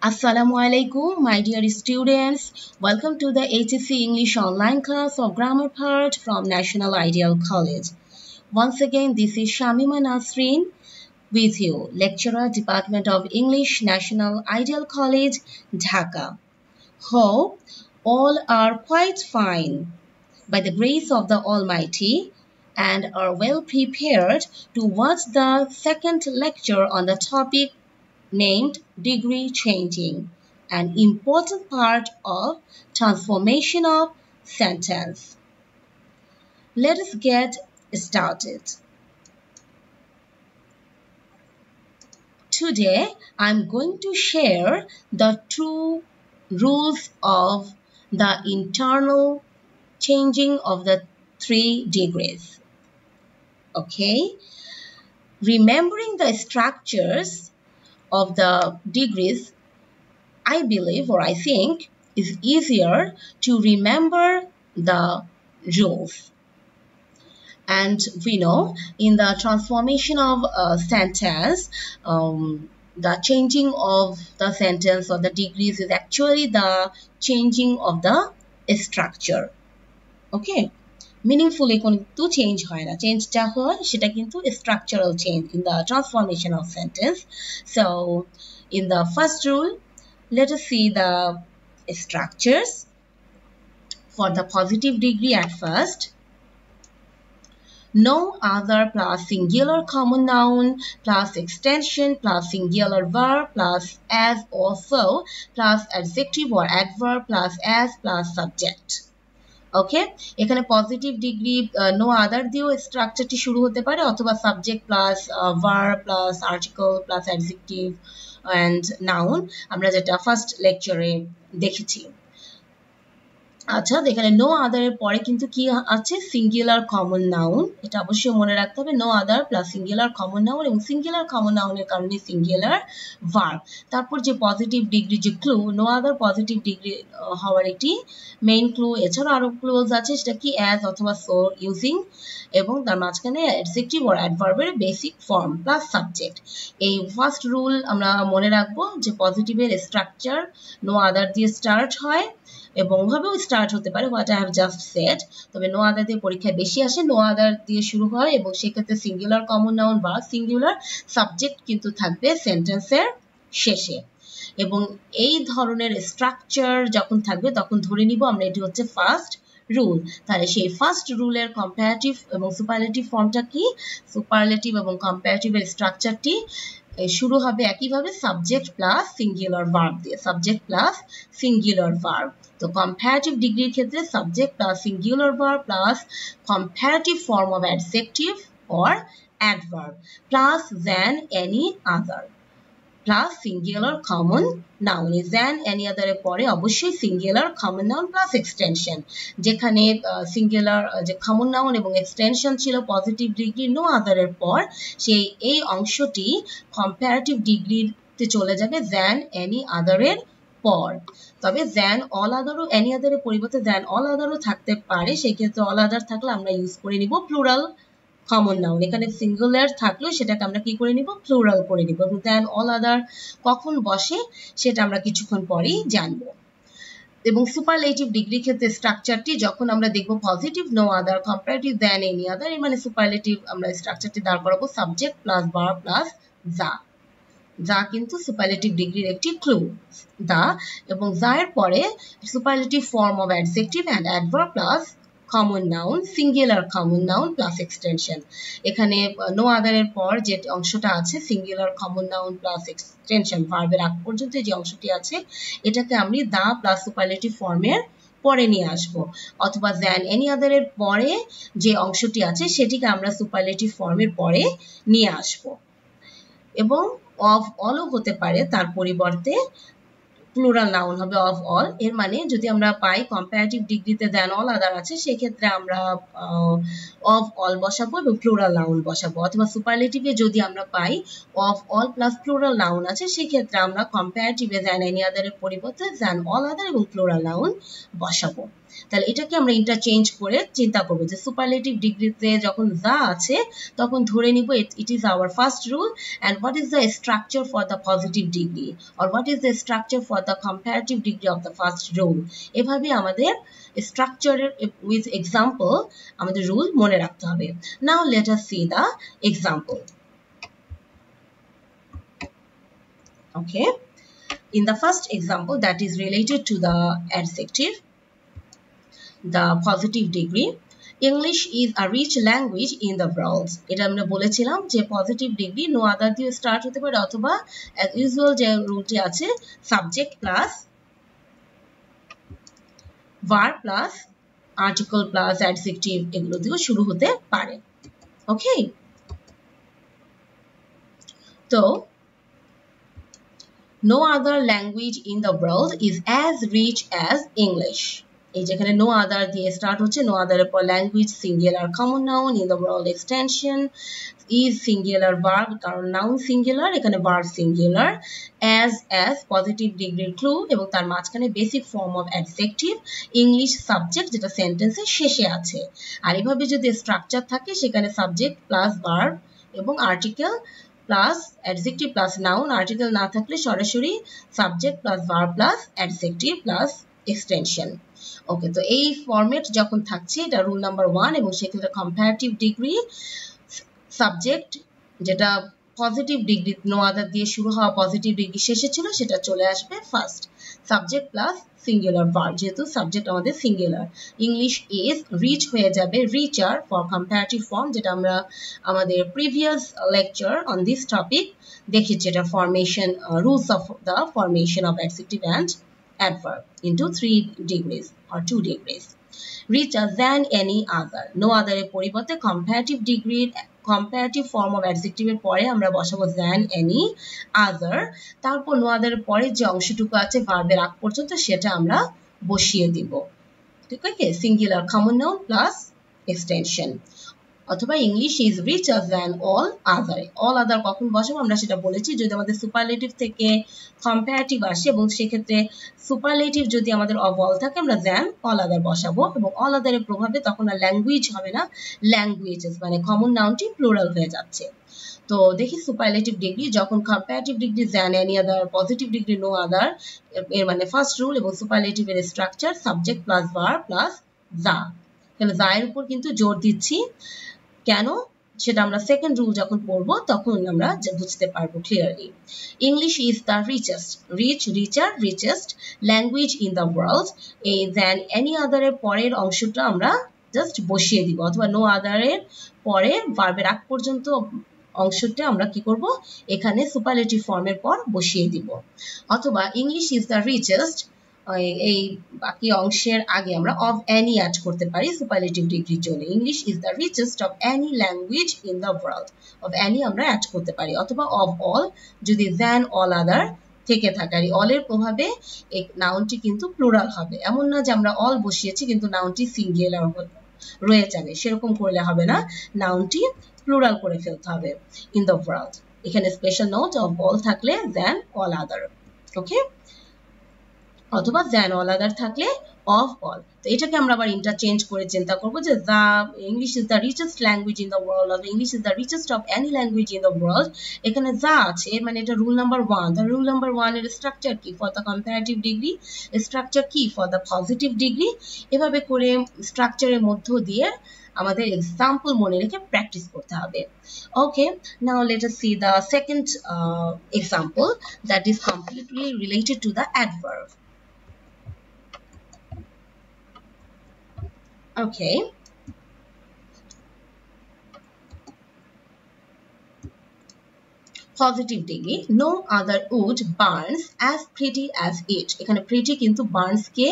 Assalamu alaikum, my dear students. Welcome to the HSC English online class of Grammar Part from National Ideal College. Once again, this is Shamima Nasreen with you, Lecturer, Department of English, National Ideal College, Dhaka. Hope all are quite fine by the grace of the Almighty and are well prepared to watch the second lecture on the topic named degree changing, an important part of transformation of sentence. Let us get started. Today, I'm going to share the two rules of the internal changing of the 3 degrees. Okay? Remembering the structures of the degrees, I believe or I think is easier to remember the rules. And we know in the transformation of a sentence, the changing of the sentence or the degrees is actually the changing of the structure. Okay? Meaningfully কিন্তু change হয় না, চেঞ্জটা হয় সেটা কিন্তু structural change in the transformation of sentence. So in the first rule, let us see the structures. For the positive degree at first, no other plus singular common noun plus extension plus singular verb plus as or so plus adjective or adverb plus as plus subject. ওকে, এখানে positive degree no আদার দিয়েও স্ট্রাকচারটি শুরু হতে পারে অথবা subject plus verb plus article plus adjective and noun, আমরা যেটা first লেকচারে দেখেছি। আচ্ছা, এখানে নো আদারের পরে কিন্তু কি আছে, সিঙ্গুলার কমন নাউন, এটা অবশ্যই মনে রাখতে হবে। No other plus singular common noun এবং সিঙ্গুলার কমন নাউনের কারণে সিঙ্গুলার ভার্ব। তারপর যে পজিটিভ ডিগ্রি যে clue, no other positive degree হওয়ার একটি মেইন ক্লু, এছাড়াও আরো ক্লুজ আছে, সেটা কি অ্যাজ অথবা সো ইউজিং, এবং তার মাঝখানে অ্যাডজেক্টিভ অর অ্যাডভার্বের বেসিক ফর্ম প্লাস সাবজেক্ট। এই ফার্স্ট রুল আমরা মনে রাখবো যে পজিটিভের স্ট্রাকচার নো আদার দিয়ে স্টার্ট হয় এবং ওভাবেও স্টার্ট হতে পারে, what I have just shed. তবে নো আদার দিয়ে পরীক্ষায় বেশি আসে, নো আদার দিয়ে শুরু হয় এবং সেক্ষেত্রে সিঙ্গুলার কমন নাউন বা সিঙ্গুলার সাবজেক্ট কিন্তু থাকবে সেন্টেন্সের শেষে। এবং এই ধরনের স্ট্রাকচার যখন থাকবে তখন ধরে নিব আমরা এটি হচ্ছে ফার্স্ট রুল। তাহলে সেই ফার্স্ট রুলের কম্পারেটিভ এবং সুপারলেটিভ ফর্মটা কি, সুপারলেটিভ এবং কম্পারেটিভের স্ট্রাকচারটি শুরু হবে একইভাবে সাবজেক্ট প্লাস সিঙ্গুলার ভার্ব দিয়ে, সাবজেক্ট প্লাস সিঙ্গুলার ভার্ব। তো কম্পারেটিভ ডিগ্রির ক্ষেত্রে subject plus singular verb plus comparative form of adjective or adverb plus than any other plus singular common noun. Is than any other এর পরে অবশ্যই singular common noun plus extension, যেখানে singular যে common noun এবং extension ছিল positive degree no other এর পর, সেই এই অংশটি কম্পারেটিভ ডিগ্রিতে চলে যাবে দ্যান এনি আদার এর পর। তবে দ্যান অল আদারও, এনি আদারের পরিবর্তে দ্যান অল আদারও থাকতে পারে, সেই ক্ষেত্রে অল আদার থাকলে আমরা ইউজ করে নিব প্লুরাল কমন নাউন। এখানে সিঙ্গুলার থাকলেও সেটাকে আমরা কি করে নিব, প্লুরাল করে নিব। এবং দ্যান অল আদার কখন বসে সেটা আমরা কিছুক্ষণ পরেই জানবো। এবং সুপারলেটিভ ডিগ্রি ক্ষেত্রে স্ট্রাকচারটি যখন আমরা দেখব positive no other comparative than any other, এর মানে সুপারলেটিভ আমরা স্ট্রাকচারটি দাঁড় করাবো সাবজেক্ট প্লাস ভার্ব প্লাস যা। যা কিন্তু সুপারলেটিভ ডিগ্রির একটি ক্লু, দা এবং যা এর পরে superlative form of adjective and adverb plus common noun, singular common noun plus extension. এখানে নো আদার এর পর যে অংশটা আছে singular common noun plus extension, ভার্বের আগ পর্যন্ত যে অংশটি আছে এটাকে আমি দা প্লাস সুপারলেটিভ ফর্মের পরে নিয়ে আসবো, অথবা দ্যান এনি আদার এর পরে যে অংশটি আছে সেটিকে আমরা সুপারলেটিভ ফর্মের পরে নিয়ে আসবো। এবং অফ অলও হতে পারে, তার পরিবর্তে প্লুরাল নাউন হবে অফ অল। এর মানে যদি আমরা পাই কম্পারেটিভ ডিগ্রিতে দ্যান অল আদার আছে, সেক্ষেত্রে আমরা অফ অল বসাবো এবং প্লুরাল নাউন বসাবো, অথবা সুপারলেটিভে যদি আমরা পাই of all plus plural noun আছে, সেক্ষেত্রে আমরা কম্পারেটিভে দ্যান এনি আদারের পরিবর্তে দ্যান অল আদার এবং প্লুরাল নাউন বসাবো। তাহলে এটাকে আমরা ইন্টারচেঞ্জ করে চিন্তা করব যে সুপারলেটিভ ডিগ্রিতে যখন যা আছে তখন ধরে নিব it is our first rule and what is the structure for the positive degree or what is the structure for the comparative degree of the first rule. এভাবে আমাদের স্ট্রাকচারের উইথ এক্সাম্পল আমাদের রুল মনে রাখতে হবে। Now let us see the example. Okay, in the first example that is related to the adjective, the positive degree, English is a rich language in the world. এটা আমরা বলেছিলাম যে positive degree no আদার দিয়ে start হতে পারে অথবা as usual যে রুলটি আছে subject plus verb plus article plus adjective এগুলো দিয়েও শুরু হতে পারে। ওকে, তো no other language in the world is as rich as English. এই যেখানে no other দিয়ে স্টার্ট হচ্ছে, no other এর পর language singular common noun in the world extension is singular verb কারণ নাউন সিঙ্গুলার এখানে ভার্ব সিঙ্গুলার as পজিটিভ ডিগ্রির clue এবং তার মাঝখানে basic form of adjective English subject যেটা সেন্টেন্সের শেষে আছে। আর এভাবে যদি স্ট্রাকচার থাকে সেখানে সাবজেক্ট প্লাস ভার্ব এবং article plus adjective plus noun, article না থাকলে সরাসরি subject plus verb plus adjective plus extension. Okay, তো এই ফরম্যাট যখন থাকছে এটা রুল নাম্বার 1 এবং সেক্ষেত্রে কম্পারেটিভ ডিগ্রি সাবজেক্ট যেটা পজিটিভ ডিগ্রি নো আদার দিয়ে শুরু হওয়া পজিটিভ ডিগ্রি শেষে ছিল সেটা চলে আসবে first, subject plus singular verb যেহেতু সাবজেক্ট আমাদের সিঙ্গুলার। ইংলিশ ইজ রিচ হয়ে যাবে রিচার ফর কম্পারেটিভ ফর্ম যেটা আমরা আমাদের previous lecture on this topic দেখেছি, এটা formation rules of the formation of adjective and adverb into 3 degrees or 2 degrees. Richer than any other. No other এর পরিবর্তে comparative degree comparative form of adjective এর পরে আমরা বসাবো than any other, তারপর no other এর পরে যে অংশটুকু আছে verb এর আগ পর্যন্ত সেটা আমরা বসিয়ে দিব। ঠিক আছে, singular common noun plus extension। অথবা English is রিচার than all other. All other কখন বসাবো আমরা সেটা বলেছি, যদি আমাদের সুপারলেটিভ থেকে কম্পারেটিভ আসে এবং সেক্ষেত্রে সুপারলেটিভ যদি আমাদের অফ অল থাকে আমরা দ্যান অল আদার বসাবো এবং অল আদারের প্রভাবে তখন আর ল্যাঙ্গুয়েজ হবে না, ল্যাঙ্গুয়েজেস মানে কমন নাউনটি প্লুরাল হয়ে যাচ্ছে। তো দেখি সুপারলেটিভ ডিগ্রি যখন comparative degree than any other, positive degree no other এর মানে ফার্স্ট রুল এবং সুপারলেটিভ এর structure subject plus verb plus যা। তাহলে যা এর উপর কিন্তু জোর দিচ্ছি, কেন সেটা আমরা সেকেন্ড রুল যখন পড়বো তখন আমরা বুঝতে পারবো clearly. English is the richest, richer richest language in the world, এই দ্যান এনি আদার এর পরের অংশটা আমরা জাস্ট বসিয়ে দিব অথবা নো আদার এর পরে ভার্বের আগ পর্যন্ত অংশটা আমরা কি করব এখানে সুপারলেটিভ ফর্মের পর বসিয়ে দিব। অথবা ইংলিশ ইজ দ্য রিচেস্ট এই বাকি অংশের আগে আমরা অফ এনি অ্যাড করতে পারি সুপারলেটিভ ডিগ্রির জন্য। English is the richest of any language in the world, of any আমরা অ্যাড করতে পারি অথবা অফ অল যদি দ্যান অল আদার থেকে থাকে। আর অলের প্রভাবে এই নাউনটি কিন্তু প্লুরাল হবে, এমন না যে আমরা অল বসিয়েছি কিন্তু নাউনটি সিঙ্গুলার রয়ে যাবে, সেরকম করলে হবে না, নাউনটি প্লুরাল করে ফেলতে হবে ইন দ্য ওয়ার্ল্ড। এখানে স্পেশাল নোট অফ অল থাকলে দ্যান অল আদার, ওকে, অথবা দ্যান অল আদার থাকলে অফ অল। তো এটাকে আমরা আবার ইন্টারচেঞ্জ করে চিন্তা করবো যে the English is the richest language in the world of English is the richest of any language in the world. এখানে যা আছে এর মানে এটা rule number 1। The rule number 1 এর স্ট্রাকচার কি for the comparative degree, structure কি for the positive degree. এভাবে করে স্ট্রাকচারের মধ্য দিয়ে আমাদের এক্সাম্পল মনে রেখে প্র্যাকটিস করতে হবে। Okay, now let us see the second example that is completely related to the adverb. Okay, positive degree, no other wood burns as pretty as it। এখানে pretty কিন্তু burns কে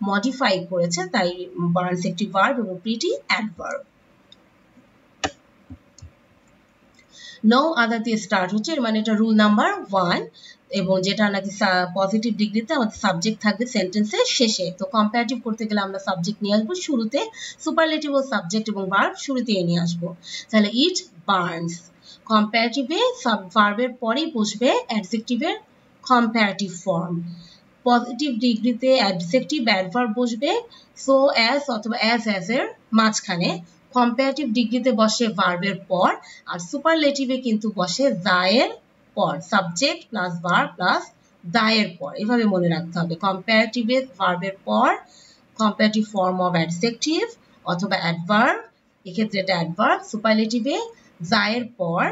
modify করেছে, তাই burns একটি verb এবং pretty adverb। no other দিয়ে start হচ্ছে এর মানে এটা রুল নাম্বার 1 এবং যেটা নাকি পজিটিভ ডিগ্রিতে আমাদের সাবজেক্ট থাকবে সেন্টেন্সের শেষে। তো কম্পারেটিভ করতে গেলে আমরা সাবজেক্ট নিয়ে আসবো শুরুতে, সুপারলেটিভ ও সাবজেক্ট এবং ভার্ব শুরুতে নিয়ে আসবো। তাহলে ইট বার্নস, কম্পারেটিভে ভার্বের পরেই বসবে অ্যাডজেক্টিভের কম্পারেটিভ ফর্ম। পজিটিভ ডিগ্রিতে অ্যাডজেক্টিভ অ্যাডভার্ব বসবে সো অ্যাজ অথবা অ্যাজ এর মাঝখানে, কম্পারেটিভ ডিগ্রিতে বসে ভার্বের পর, আর সুপারলেটিভে কিন্তু বসে দ্য এর পর, subject plus verb plus the এর পর। এভাবে মনে রাখতে হবে, কম্পারেটিভে ভার্বের পর কম্পারেটিভ ফর্ম অফ অ্যাডজেক্টিভ অথবা অ্যাডভার্ব, এক্ষেত্রে এটা অ্যাডভার্ব, সুপারলেটিভে দ্য এর পর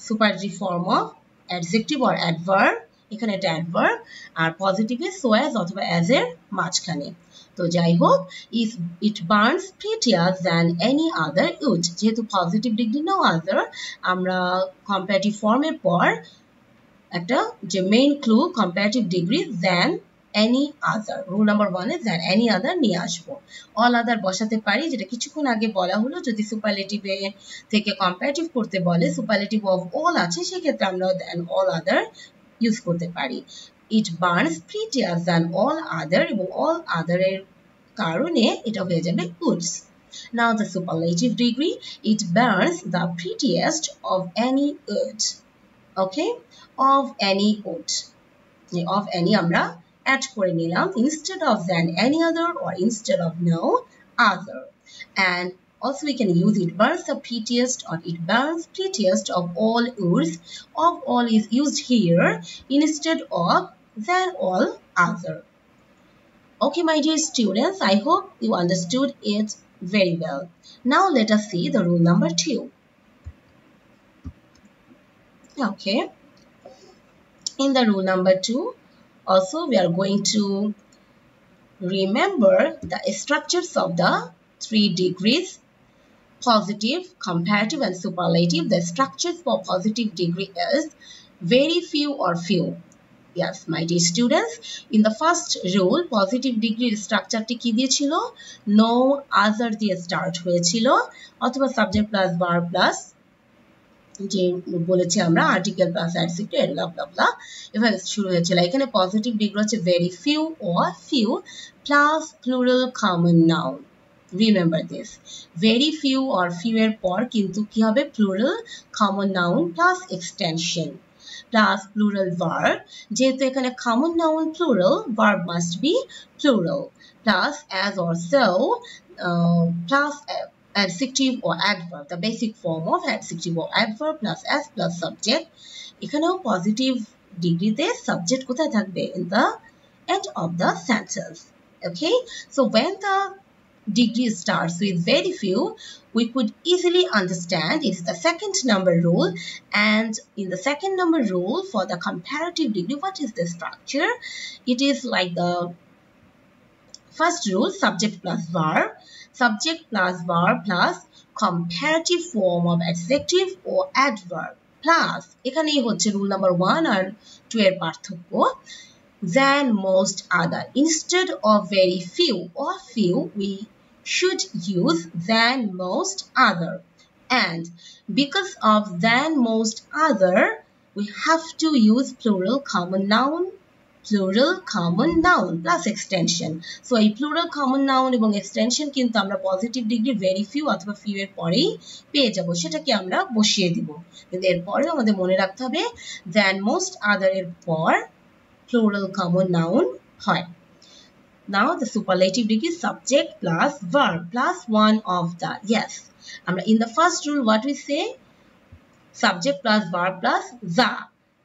superlative form of adjective or adverb, এখানে এটা অ্যাডভার্ব, আর পজিটিভে সো অ্যাজ অথবা অ্যাজ এর মাঝখানে। তো যাই হোক, if it burns prettier than any other wood, যেহেতু পজিটিভ ডিগ্রি নো আদার, আমরা কম্পারেটিভ ফর্মের পর একটা যে main clue comparative degree than any আদার, রুল নাম্বার 1 এ দ্যান এনি আদার নিয়ে আসবো। অল আদার বসাতে পারি, যেটা কিছুক্ষণ আগে বলা হলো, যদি সুপারলেটিভে থেকে কম্পারেটিভ করতে বলে, সুপারলেটিভ অফ অল আছে, সেক্ষেত্রে আমরা দ্যান অল আদার ইউজ করতে পারি। It burns prettier than all other, এবং অল আদার এর কারণে এটা হয়ে যাবে woods. Now the superlative degree, it burns the prettiest of any wood. Okay, of any wood, of any আমরা add করে নিলাম instead of than any other or instead of no other, and also we can use it burns the prettiest or it burns prettiest of all woods. Of all is used here instead of than all other. Okay, my dear students, I hope you understood it very well. Now let us see the rule number 2. Okay, in the rule number 2 also we are going to remember the structures of the 3 degrees: positive, comparative and superlative. The structures for positive degree is very few or few. Yes, my dear students, in the first rule positive degree structure টি কি দিয়েছিল? no other দিয়ে start হয়েছিল, অথবা subject plus verb plus যে বলেছি আমরা article plus adjective ব্লা ব্লা ব্লা, এভাবে শুরু হয়েছিল। এখানে পজিটিভ ডিগ্রি হচ্ছে very few or few plus plural common noun. Remember this, very few or few এর পর কিন্তু কি হবে? Plural common noun plus extension plus plural verb, যেহেতু এখানে common noun plural, verb must be plural, plus as or so, plus adjective or adverb, the basic form of adjective or adverb, plus as plus subject. এখানেও positive ডিগ্রিতে subject কোথায় থাকবে? In the end of the sentence. Okay, so when the degree starts with very few, we could easily understand it's the second number rule. And in the second number rule for the comparative degree, what is the structure? It is like the first rule, subject plus verb plus comparative form of adjective or adverb, plus এখানেই হচ্ছে rule number 1 আর 2 এর পার্থক্য, than most other. Instead of very few or few, we should use than most other, and because of than most other we have to use plural common noun plus extension. So এই plural common noun এবং extension কিন্তু আমরা positive degree very few অথবা few এর পরেই পেয়ে যাব, সেটাকে আমরা বসিয়ে দিব। কিন্তু এরপরে আমাদের মনে রাখতে হবে than most other এর পর plural common noun হয়। Now the superlative degree subject plus verb plus one of the. Yes, in the first rule what we say? Subject plus verb plus the.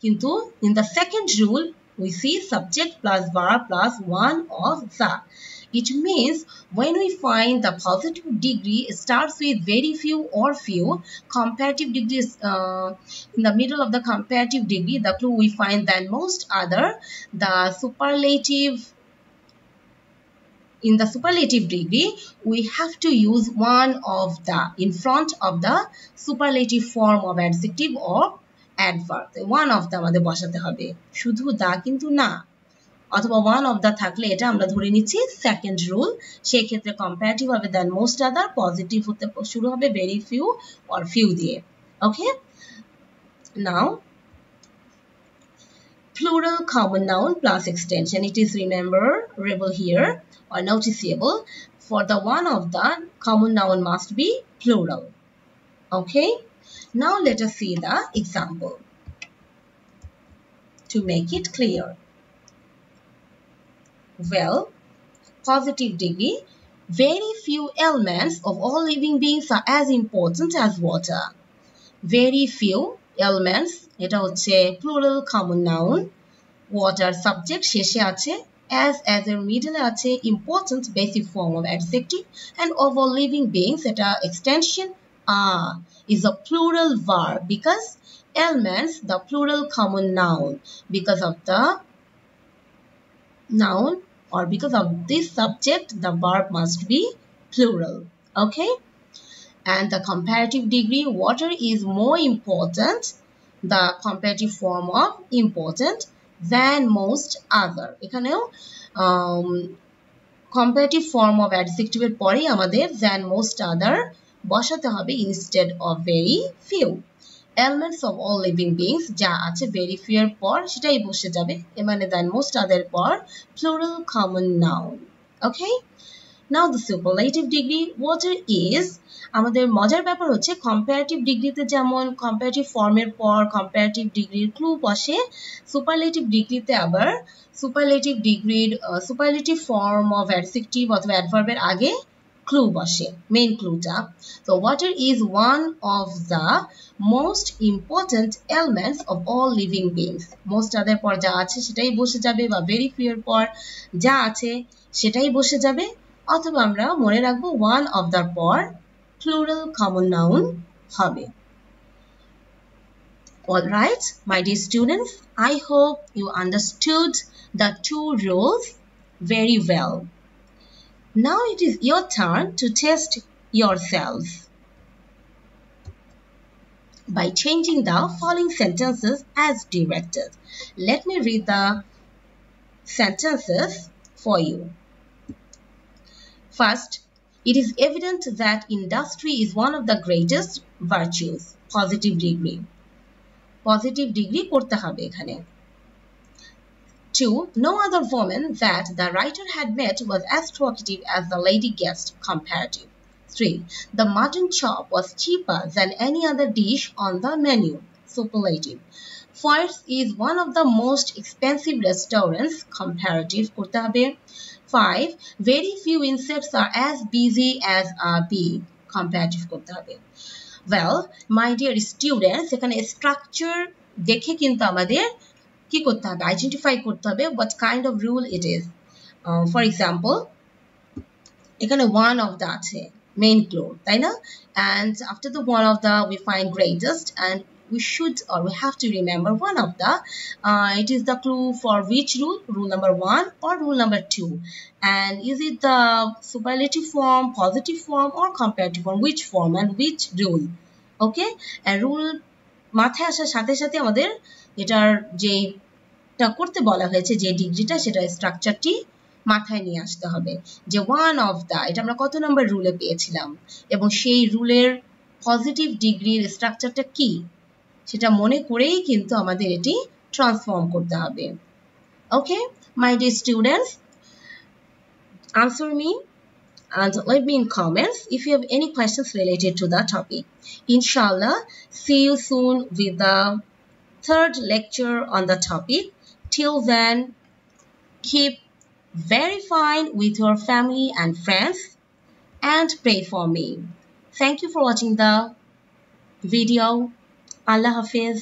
Kintu in the second rule we see subject plus verb plus one of the. It means when we find the positive degree starts with very few or few, comparative degree is in the middle of the comparative degree, the clue we find than most other, the superlative. In the superlative degree, we have to use one of the in front of the superlative form of adjective or adverb. One of the আমাদের বসাতে হবে, শুধু দা কিন্তু না, অথবা one of the থাকলে এটা আমরা ধরে নিচ্ছি সেকেন্ড রুল। সেই ক্ষেত্রে কম্পারেটিভ হবে than most other, পজিটিভ হতে শুরু হবে very few or few দিয়ে। Okay, now plural common noun plus extension, it is rememberable here or noticeable. For the one of the common noun must be plural. Okay, now let us see the example to make it clear. Well, positive degree. Very few elements of all living beings are as important as water. Very few elements, এটা হচ্ছে plural common noun. Water subject শেষে আছে, as এর middle আছে important basic form of adjective, and of all living beings এটা extension are is a plural verb because elements the plural common noun, because of the noun or because of this subject the verb must be plural. Okay, and the comparative degree, water is more important, the comparative form of important, than most other. এখানেও comparative form of adjective এর পরেই আমাদের than most other বসাতে হবে instead of very few. Elements of all living beings যা আছে very few এর পর সেটাই বসে যাবে, মানে than most other পর plural common noun. Okay, now the superlative degree, water is, আমাদের মজার ব্যাপার হচ্ছে কম্পারেটিভ ডিগ্রিতে যেমন কম্পারেটিভ ফর্মের পর কম্পারেটিভ ডিগ্রির ক্লু বসে, সুপারলেটিভ ডিগ্রিতে আবার সুপারলেটিভ ডিগ্রির সুপারলেটিভ ফর্ম অফ অ্যাডজেক্টিভ অথবা অ্যাডভার্বের আগে ক্লু বসে, মেইন ক্লুটা। তো water is one of the most important elements of all living beings. Most আদের পর যা আছে সেটাই বসে যাবে, বা ভেরি ফিউ এর পর যা আছে সেটাই বসে যাবে, অথবা আমরা মনে রাখবো ওয়ান অফ দ্য পর plural common noun হবে। All right, my dear students, I hope you understood the two rules very well. Now it is your turn to test yourselves by changing the following sentences as directed. Let me read the sentences for you. First, it is evident that industry is one of the greatest virtues. Positive degree. Positive degree করতে হবে এখানে। 2. No other woman that the writer had met was as talkative as the lady guest. Comparative. 3. The mutton chop was cheaper than any other dish on the menu. Superlative. Ford's is one of the most expensive restaurants. Comparative করতে হবে। 5. Very few insects are as busy as a bee. Comparative করতে হবে। Well, my dear students, এখানে structure দেখে কিন্তু আমাদের কি করতে হবে, আইডেন্টিফাই করতে হবে what kind of rule it is. For example, এখানে one of the আছে main clue, তাই না? And after the one of the we find greatest, and we should or we have to remember one of the it is the clue for which rule, rule number 1 or rule number 2, and is it the superlative form, positive form or comparative form, which form and which rule. Okay, and rule মাথায় আসার সাথে সাথে আমাদের এটার যেটা করতে বলা হয়েছে যে ডিগ্রিটা সেটা স্ট্রাকচারটি মাথায় নিয়ে আসতে হবে, যে ওয়ান অফ দা এটা আমরা কত নম্বর রুলে পেয়েছিলাম এবং সেই রুলের পজিটিভ ডিগ্রির স্ট্রাকচারটা কি সেটা মনে করেই কিন্তু আমাদের এটি ট্রান্সফর্ম করতে হবে। Okay, my dear students, answer me and let me in comments if you have any questions related to the topic. Inshallah, see you soon with the third lecture on the topic. Till then, keep very fine with your family and friends and pray for me. Thank you for watching the video. Allah Hafiz.